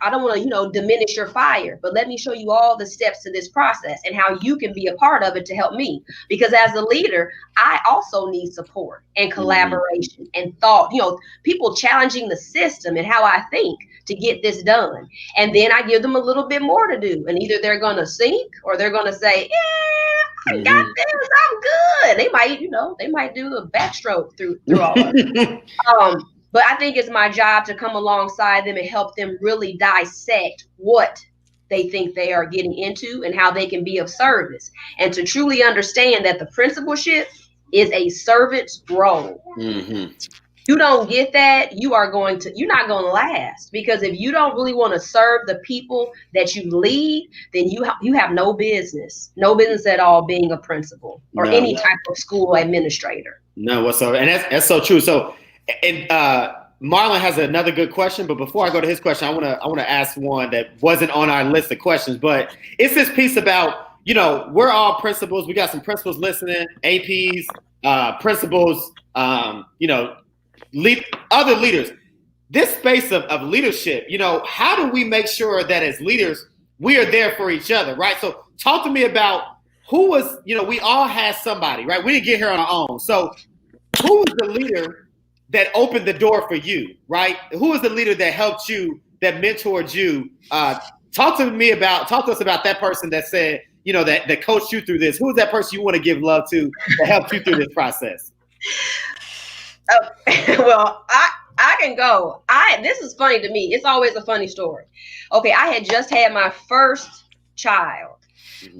I don't want to, diminish your fire, but let me show you all the steps to this process and how you can be a part of it to help me. Because as a leader, I also need support and collaboration and thought, people challenging the system and how I think to get this done. And then I give them a little bit more to do. And either they're going to sink or they're going to say, I got this, I'm good. They might do the backstroke through all of it. But I think it's my job to come alongside them and help them really dissect what they think they are getting into and how they can be of service, and to truly understand that the principalship is a servant's role. You don't get that, you're not going to last, because if you don't really want to serve the people that you lead, then you have no business at all being a principal or any type of school administrator. No, whatsoever. And that's so true. So, and Marlon has another good question, but before I go to his question, I want to ask one that wasn't on our list of questions, but it's this piece about, we're all principals. We got some principals listening, APs, principals, other leaders. This space of leadership, how do we make sure that as leaders, we are there for each other, right? So talk to me about who was, we all had somebody, right? We didn't get here on our own. So who was the leader that opened the door for you, right? Who was the leader that helped you, that mentored you? Talk to us about that person that said, that coached you through this. Who is that person you want to give love to that helped you through this process? Well, I can go. This is funny to me. It's always a funny story. Okay, I had just had my first child,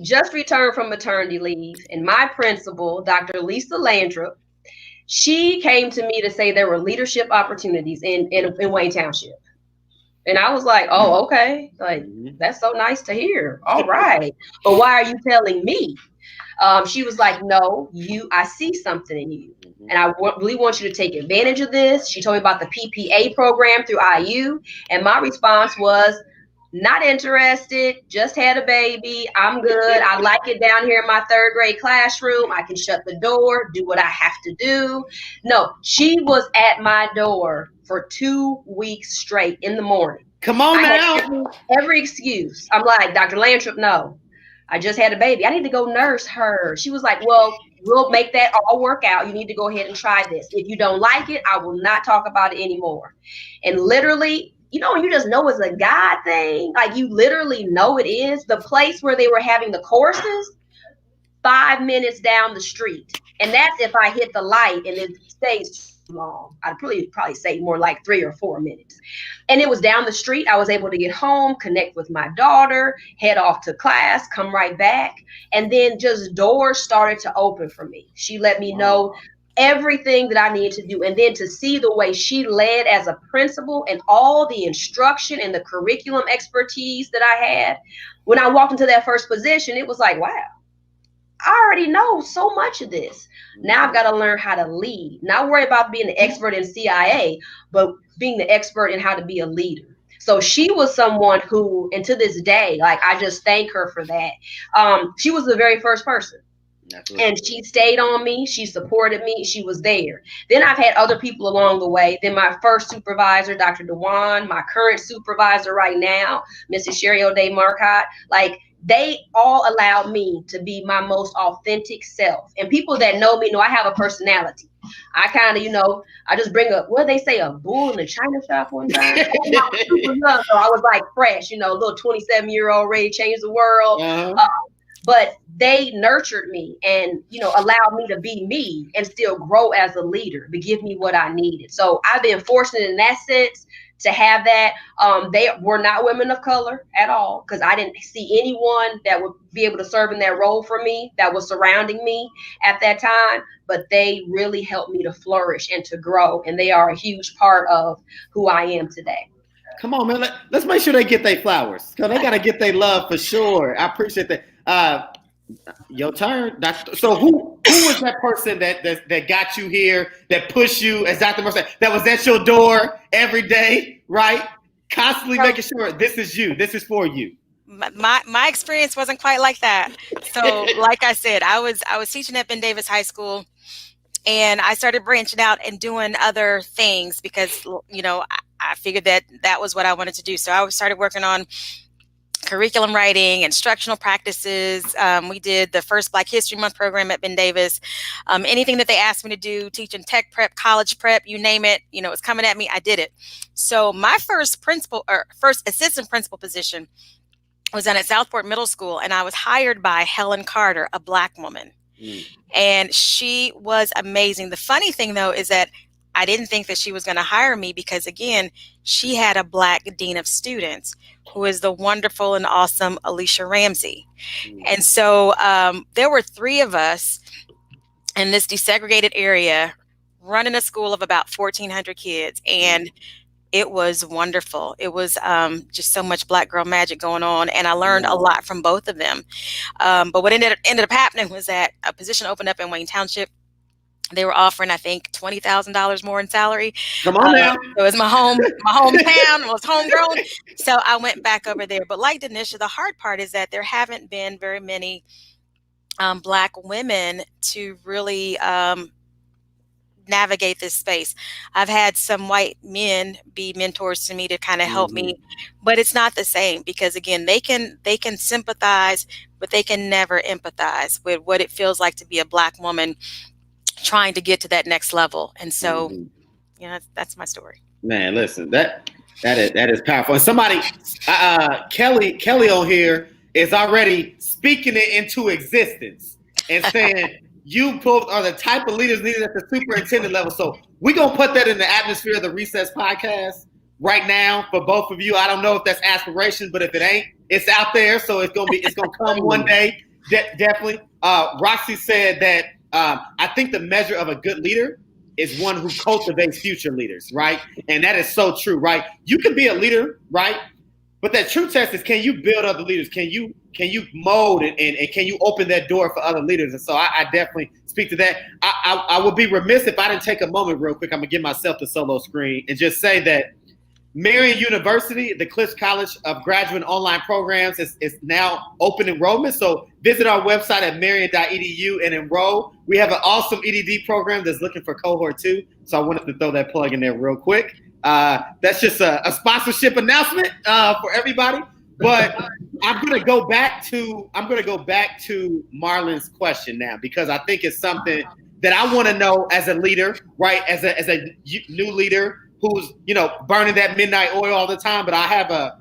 just returned from maternity leave, and my principal, Dr. Lisa Landrup, she came to me to say there were leadership opportunities in Wayne Township. And I was like, oh, okay. Like, that's so nice to hear. All right. But why are you telling me? She was like, no, I see something in you. And I really want you to take advantage of this. She told me about the PPA program through IU. And my response was, not interested, just had a baby. I'm good. I like it down here in my third grade classroom. I can shut the door, do what I have to do. No, she was at my door for 2 weeks straight in the morning. Come on now. Every excuse. I'm like, Dr. Landrup, no, I just had a baby. I need to go nurse her. She was like, well, we'll make that all work out. You need to go ahead and try this. If you don't like it, I will not talk about it anymore. And literally, you just know it's a God thing. Like, you literally know it is. The place where they were having the courses, 5 minutes down the street. And that's if I hit the light and it stays too long. I'd probably say more like 3 or 4 minutes. And it was down the street. I was able to get home, connect with my daughter, head off to class, come right back. And then just doors started to open for me. She let me know everything that I needed to do. And then to see the way she led as a principal and all the instruction and the curriculum expertise that I had, when I walked into that first position, it was like, wow, I already know so much of this. Now I've got to learn how to lead. Not worry about being an expert in CIA, but being the expert in how to be a leader. So she was someone who, and to this day, like, I just thank her for that. She was the very first person. And she stayed on me. She supported me. She was there. Then I've had other people along the way. Then my first supervisor, Dr. Dewan, my current supervisor right now, Mrs. Sherry O'Day Marcotte, like, they all allowed me to be my most authentic self. And people that know me know I have a personality. I kind of, I just bring up, what they say, a bull in a china shop one time. So I was like fresh, little 27-year-old ready to change the world. But they nurtured me and, allowed me to be me and still grow as a leader, to give me what I needed. So I've been fortunate in that sense to have that. They were not women of color at all, because I didn't see anyone that would be able to serve in that role for me that was surrounding me at that time. But they really helped me to flourish and to grow. And they are a huge part of who I am today. Come on, man. Let's make sure they get their flowers. Because they got to get their love for sure. I appreciate that. Your turn. So who was that person that got you here, that pushed you, as Dr. Murph said, that was at your door every day, right? Constantly making sure this is you. This is for you. My experience wasn't quite like that. So like I said, I was teaching at Ben Davis High School, and I started branching out and doing other things because, you know, I figured that was what I wanted to do. So I started working on curriculum writing, instructional practices. We did the first Black History Month program at Ben Davis. Anything that they asked me to do, teaching tech prep, college prep, you name it, you know, it's coming at me, I did it. So my first assistant principal position was done at Southport Middle School, and I was hired by Helen Carter, a Black woman. And she was amazing. The funny thing, though, is that I didn't think that she was going to hire me because, again, she had a Black dean of students, who is the wonderful and awesome Alicia Ramsey. And so there were 3 of us in this desegregated area running a school of about 1,400 kids. And it was wonderful. It was just so much Black girl magic going on. And I learned a lot from both of them. But what ended up happening was that a position opened up in Wayne Township. They were offering, I think, $20,000 more in salary. Come on now. It was my hometown, was homegrown. So I went back over there. But like Dennisha, the hard part is that there haven't been very many Black women to really navigate this space. I've had some white men be mentors to me to kind of help me, but it's not the same because, again, they can sympathize, but they can never empathize with what it feels like to be a Black woman trying to get to that next level. And so, you know, that's my story. Man, listen, that is powerful. And somebody, Kelly on here is already speaking it into existence and saying you both are the type of leaders needed at the superintendent level. So we're going to put that in the atmosphere of the Recess podcast right now for both of you. I don't know if that's aspiration, but if it ain't, it's out there. So it's going to come one day. Definitely. Roxy said that I think the measure of a good leader is one who cultivates future leaders, right? And that is so true, right? You can be a leader, right? But that true test is, can you build other leaders? Can you mold and can you open that door for other leaders? And so I definitely speak to that. I would be remiss if I didn't take a moment real quick. I'm going to give myself the solo screen and just say that Marian University, the Cliffs College of Graduate Online Programs, is now open enrollment. So visit our website at marian.edu and enroll. We have an awesome EDD program that's looking for cohort 2. So I wanted to throw that plug in there real quick. That's just a sponsorship announcement for everybody. But I'm gonna go back to Marlon's question now, because I think it's something that I want to know as a leader, right? As a new leader who's, you know, burning that midnight oil all the time. But I have a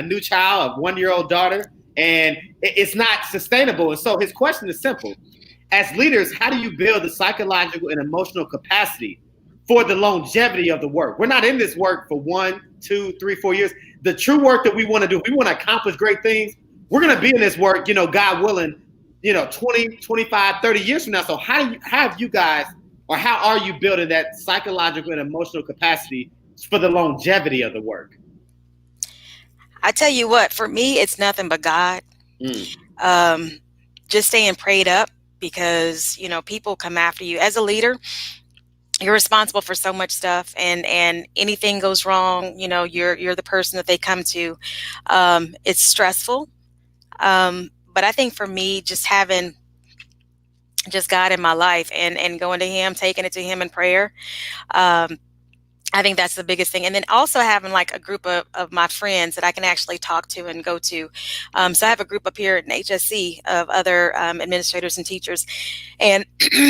new child, a 1-year-old daughter, and it's not sustainable. And so his question is simple. As leaders, how do you build the psychological and emotional capacity for the longevity of the work? We're not in this work for 1, 2, 3, 4 years. The true work that we want to do, we want to accomplish great things. We're going to be in this work, you know, God willing, you know, 20, 25, 30 years from now. So how are you building that psychological and emotional capacity for the longevity of the work? I tell you what, for me, it's nothing but God. Just staying prayed up, because, you know, people come after you as a leader. You're responsible for so much stuff, and anything goes wrong, you know, you're the person that they come to. It's stressful. But I think for me, just having just God in my life and going to Him, taking it to Him in prayer, I think that's the biggest thing. And then also having like a group of my friends that I can actually talk to and go to. So I have a group up here at HSC of other administrators and teachers, and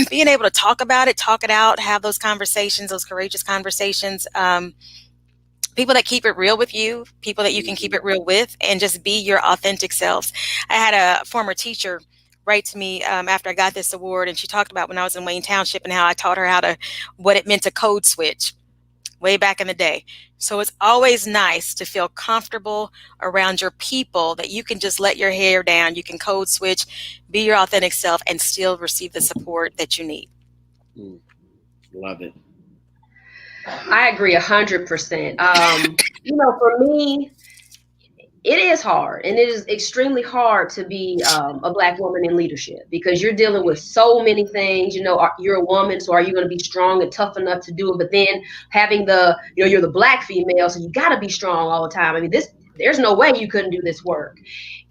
being able to talk about it, talk it out, have those conversations, those courageous conversations. People that keep it real with you, people that you can keep it real with, and just be your authentic selves. I had a former teacher write to me after I got this award, and she talked about when I was in Wayne Township and how I taught her what it meant to code switch. way back in the day. So it's always nice to feel comfortable around your people, that you can just let your hair down, you can code switch, be your authentic self, and still receive the support that you need. Love it. I agree 100%. For me, it is hard, and it is extremely hard to be a Black woman in leadership, because you're dealing with so many things. You're a woman, so are you going to be strong and tough enough to do it? But then having you're the Black female, so you got to be strong all the time. I mean, there's no way you couldn't do this work.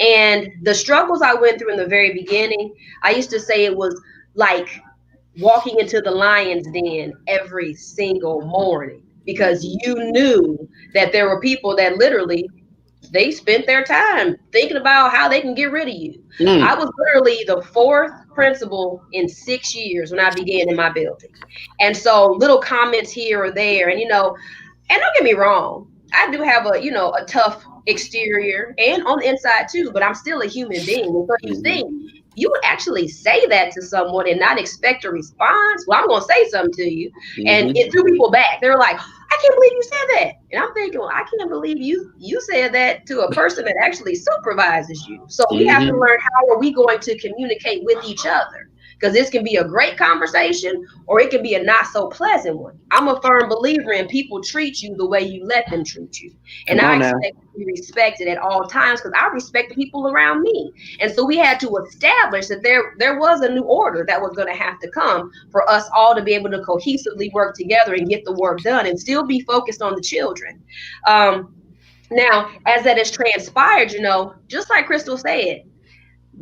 And the struggles I went through in the very beginning, I used to say it was like walking into the lion's den every single morning, because you knew that there were people that literally, they spent their time thinking about how they can get rid of you. I was literally the 4th principal in 6 years when I began in my building. And so little comments here or there, and don't get me wrong, I do have a tough exterior and on the inside too, but I'm still a human being. And so you think you would actually say that to someone and not expect a response? Well, I'm going to say something to you. And it threw people back. They were like, I can't believe you said that. And I'm thinking, well, I can't believe you said that to a person that actually supervises you. So we have to learn, how are we going to communicate with each other? Because this can be a great conversation, or it can be a not so pleasant one. I'm a firm believer in people treat you the way you let them treat you. And I expect to be respected at all times, because I respect the people around me. And so we had to establish that there was a new order that was going to have to come for us all to be able to cohesively work together and get the work done and still be focused on the children. Now, as that has transpired, just like Crystal said,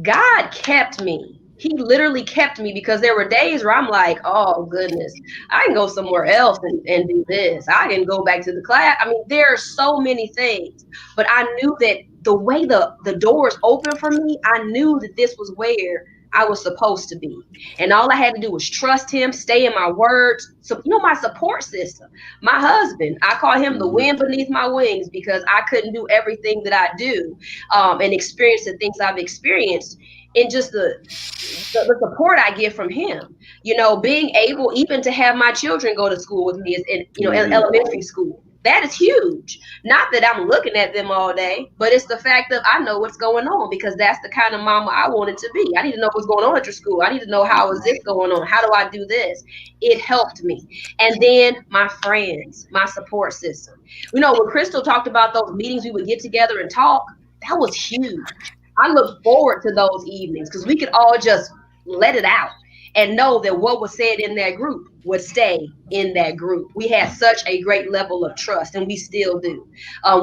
God kept me. He literally kept me, because there were days where I'm like, oh goodness, I can go somewhere else and do this. I can go back to the class. I mean, there are so many things, but I knew that the way the doors open for me, I knew that this was where I was supposed to be. And all I had to do was trust him, stay in my words. So, my support system, my husband, I call him the wind beneath my wings, because I couldn't do everything that I do and experience the things I've experienced. And just the support I get from him, being able even to have my children go to school with me in elementary school. That is huge. Not that I'm looking at them all day, but it's the fact that I know what's going on, because that's the kind of mama I wanted to be. I need to know what's going on at your school. I need to know, how is this going on? How do I do this? It helped me. And then my friends, my support system. When Crystal talked about those meetings, we would get together and talk, that was huge. I look forward to those evenings, because we could all just let it out and know that what was said in that group would stay in that group. We had such a great level of trust, and we still do.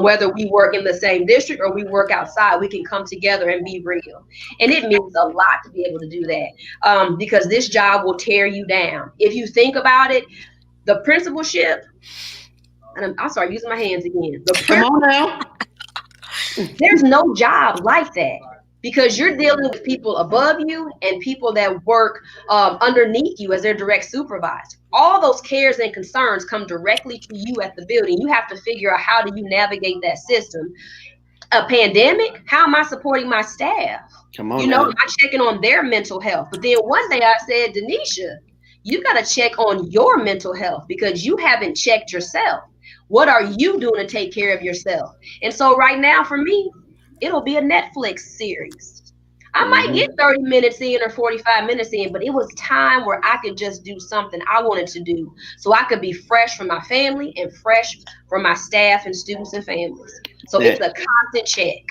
Whether we work in the same district or we work outside, we can come together and be real. And it means a lot to be able to do that, because this job will tear you down. If you think about it, the principalship, and I'll start using my hands again. Come on now. There's no job like that, because you're dealing with people above you and people that work underneath you as their direct supervisor. All those cares and concerns come directly to you at the building. You have to figure out, how do you navigate that system? A pandemic, how am I supporting my staff? Come on, am I checking on their mental health? But then one day I said, Dennisha, you got to check on your mental health, because you haven't checked yourself. What are you doing to take care of yourself? And so right now for me, it'll be a Netflix series. I might get 30 minutes in or 45 minutes in, but it was time where I could just do something I wanted to do, so I could be fresh for my family and fresh for my staff and students and families. So it's a constant check.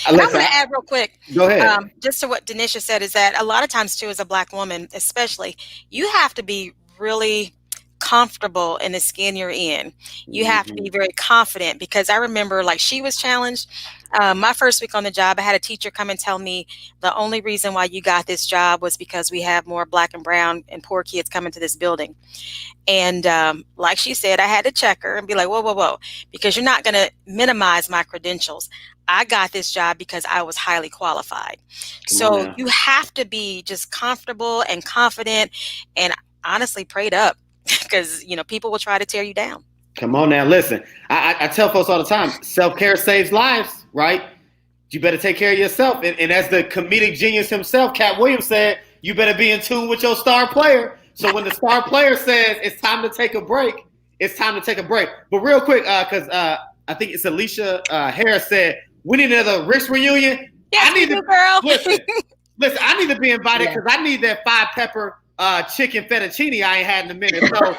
And I'm going to add real quick. Go ahead. Just to what Dennisha said, is that a lot of times too, as a Black woman, especially, you have to be really comfortable in the skin you're in. You have to be very confident, because I remember, like, she was challenged. My first week on the job, I had a teacher come and tell me the only reason why you got this job was because we have more Black and brown and poor kids coming to this building. And like she said, I had to check her and be like, whoa, because you're not going to minimize my credentials. I got this job because I was highly qualified. So you have to be just comfortable and confident, and honestly prayed up, because people will try to tear you down. Come on now, listen. I tell folks all the time, self-care saves lives, right? You better take care of yourself. And as the comedic genius himself, Cat Williams, said, you better be in tune with your star player. So when the star player says it's time to take a break, it's time to take a break. But real quick, because I think it's Alicia Harris said, we need another Rick's reunion. Yes, I need to, girl. Listen, I need to be invited because I need that 5-pepper chicken fettuccine I ain't had in a minute. So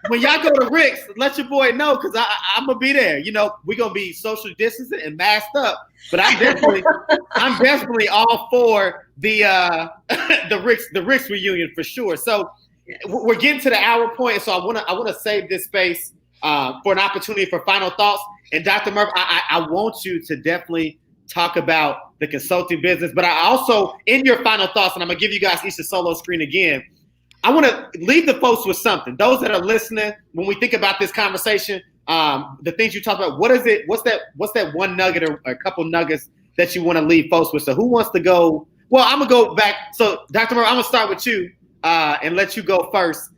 when y'all go to Rick's, let your boy know because I'm gonna be there. You know, we're gonna be social distancing and masked up. But I'm definitely all for the Rick's reunion for sure. So we're getting to the hour point, so I wanna save this space for an opportunity for final thoughts. And Dr. Murph, I want you to definitely talk about the consulting business, but I also, in your final thoughts, and I'm gonna give you guys each a solo screen again, I want to leave the folks with something. Those that are listening, when we think about this conversation, the things you talk about, what is it? What's that one nugget or a couple nuggets that you want to leave folks with? So who wants to go? Well, I'm gonna go back. So Dr. Murph, I'm gonna start with you and let you go first.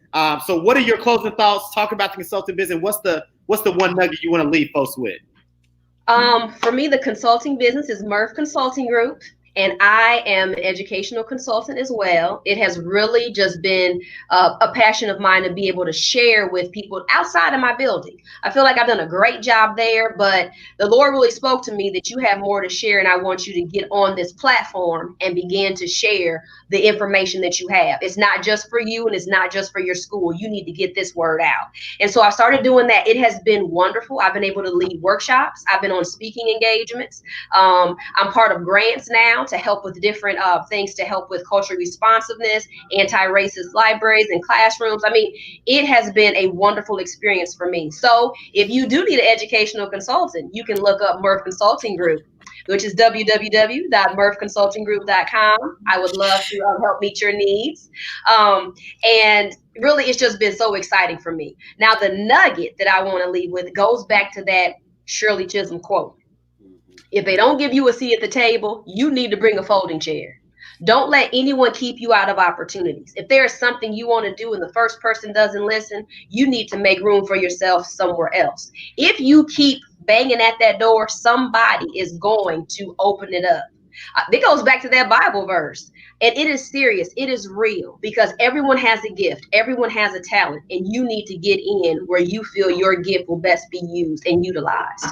So what are your closing thoughts? Talk about the consulting business. What's the one nugget you want to leave folks with? For me, the consulting business is Murph Consulting Group, and I am an educational consultant as well. It has really just been a passion of mine to be able to share with people outside of my building. I feel like I've done a great job there, but the Lord really spoke to me that you have more to share, and I want you to get on this platform and begin to share the information that you have. It's not just for you, and it's not just for your school. You need to get this word out. And so I started doing that. It has been wonderful. I've been able to lead workshops. I've been on speaking engagements. I'm part of grants now to help with different things to help with cultural responsiveness, anti-racist libraries and classrooms. I mean, it has been a wonderful experience for me. So if you do need an educational consultant, you can look up Murph Consulting Group, which is www.murphconsultinggroup.com. I would love to help meet your needs. And really, it's just been so exciting for me. Now, the nugget that I want to leave with goes back to that Shirley Chisholm quote. If they don't give you a seat at the table, you need to bring a folding chair. Don't let anyone keep you out of opportunities. If there is something you want to do and the first person doesn't listen, you need to make room for yourself somewhere else. If you keep banging at that door, somebody is going to open it up. It goes back to that Bible verse. And it is serious. It is real because everyone has a gift. Everyone has a talent, and you need to get in where you feel your gift will best be used and utilized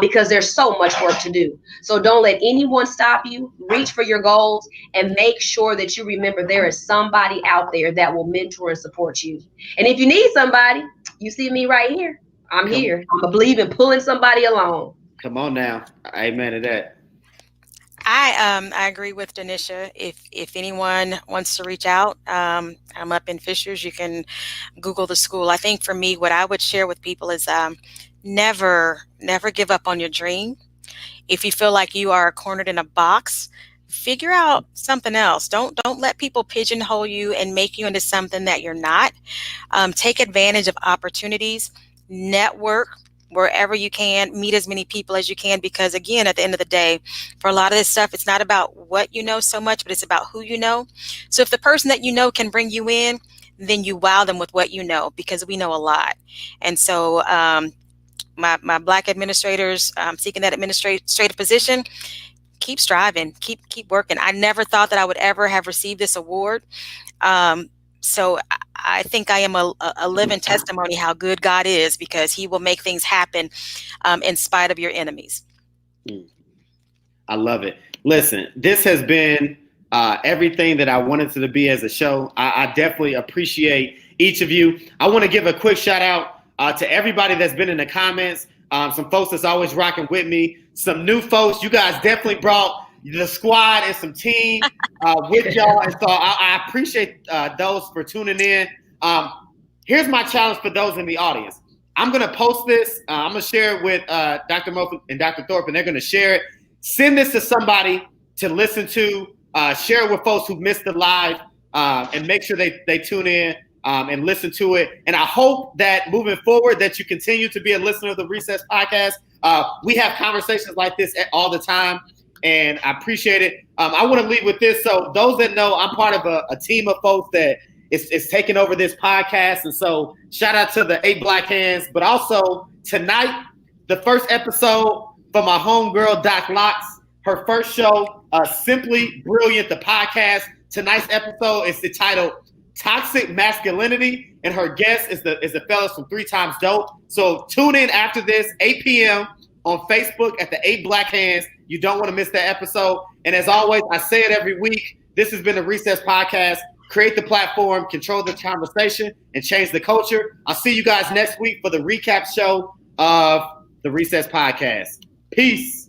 because there's so much work to do. So don't let anyone stop you. Reach for your goals and make sure that you remember there is somebody out there that will mentor and support you. And if you need somebody, you see me right here. I'm here. I'm a believe in pulling somebody along. Come on now. Amen to that. I agree with Dennisha. If anyone wants to reach out, I'm up in Fishers. You can Google the school. I think for me, what I would share with people is never give up on your dream. If you feel like you are cornered in a box, figure out something else. Don't let people pigeonhole you and make you into something that you're not. Take advantage of opportunities, network wherever you can, meet as many people as you can, because again, at the end of the day, for a lot of this stuff, it's not about what you know so much, but it's about who you know. So if the person that you know can bring you in, then you wow them with what you know, because we know a lot. And so my Black administrators seeking that administrative position, keep striving, keep working. I never thought that I would ever have received this award. So I think I am a living testimony how good God is, because he will make things happen in spite of your enemies. I love it. Listen, this has been everything that I wanted to be as a show. I definitely appreciate each of you. I want to give a quick shout out to everybody that's been in the comments. Some folks that's always rocking with me. Some new folks. You guys definitely brought the squad and some team with y'all. And so I appreciate those for tuning in. Here's my challenge for those in the audience. I'm going to post this. I'm going to share it with Dr. Murph and Dr. Thorpe, and they're going to share it. Send this to somebody to listen to. Share it with folks who missed the live, and make sure they tune in and listen to it. And I hope that moving forward that you continue to be a listener of the Recess Podcast. We have conversations like this all the time, and I appreciate it. I want to leave with this. So those that know, I'm part of a team of folks that is taking over this podcast. And so shout out to the 8 Black Hands, but also tonight, the first episode for my homegirl, Doc Locks, her first show, Simply Brilliant, the podcast. Tonight's episode is entitled toxic masculinity, and her guest is the fellas from 3 Times Dope. So tune in after this, 8 p.m. on Facebook at the 8 Black Hands. You don't want to miss that episode. And as always, I say it every week. This has been the Recess Podcast. Create the platform, control the conversation, and change the culture. I'll see you guys next week for the recap show of the Recess Podcast. Peace.